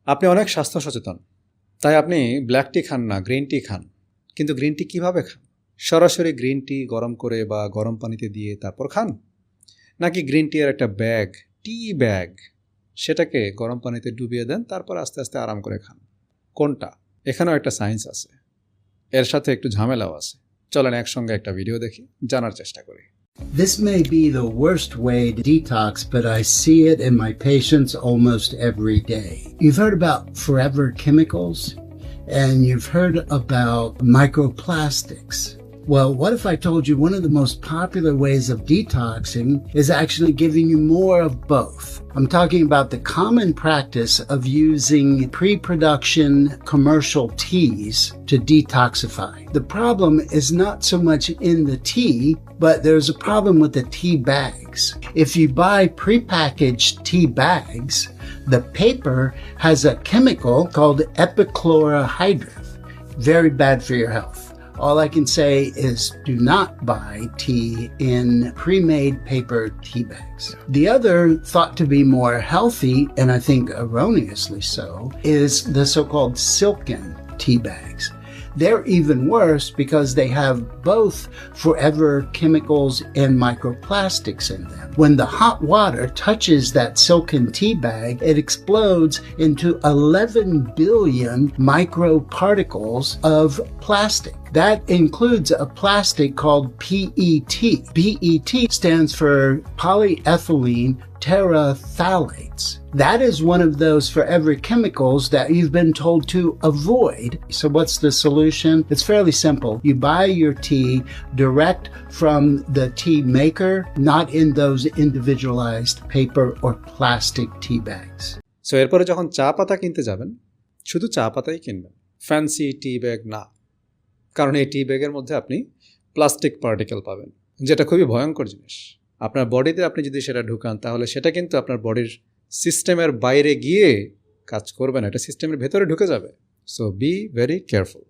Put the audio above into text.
আপনি অনেক স্বাস্থ্য সচেতন, তাই আপনি ব্ল্যাক টি খান না, গ্রিন টি খান। কিন্তু গ্রিন টি কীভাবে খান? সরাসরি গ্রিন টি গরম করে বা গরম পানিতে দিয়ে তারপর খান, নাকি গ্রিন টি এর একটা ব্যাগ, টি ব্যাগ, সেটাকে গরম পানিতে ডুবিয়ে দেন, তারপর আস্তে আস্তে আরাম করে খান? কোনটা? এখানেও একটা সায়েন্স আছে, এর সাথে একটু ঝামেলাও আছে। চলেন একসঙ্গে একটা ভিডিও দেখি, জানার চেষ্টা করি। This may be the worst way to detox, but I see it in my patients almost every day. You've heard about forever chemicals, and you've heard about microplastics. Well, what if I told you one of the most popular ways of detoxing is actually giving you more of both? I'm talking about the common practice of using pre-production commercial teas to detoxify. The problem is not so much in the tea, but there's a problem with the tea bags. If you buy prepackaged tea bags, the paper has a chemical called epichlorohydrin. Very bad for your health. All I can say is do not buy tea in pre-made paper tea bags. The other, thought to be more healthy, and I think erroneously so, is the so-called silken tea bags. They're even worse because they have both forever chemicals and microplastics in them. When the hot water touches that silken tea bag, it explodes into 11 billion microparticles of plastic. That includes a plastic called PET. PET stands for polyethylene terephtalates. That is one of those forever chemicals that you've been told to avoid. So what's the solution? It's fairly simple. You buy your tea direct from the tea maker, not in those individualized paper or plastic tea bags. So এরপরে যখন চা পাতা কিনতে যাবেন, শুধু চা পাতাই কিনবেন, ফ্যান্সি টি ব্যাগ না। কারণ এই টি ব্যাগের মধ্যে আপনি প্লাস্টিক পার্টিকেল পাবেন, যেটা খুবই ভয়ঙ্কর জিনিস। আপনার বডিতে আপনি যদি সেটা ঢুকান, তাহলে সেটা কিন্তু আপনার বডির সিস্টেমের বাইরে গিয়ে কাজ করবে না, এটা সিস্টেমের ভেতরে ঢুকে যাবে। So be very careful.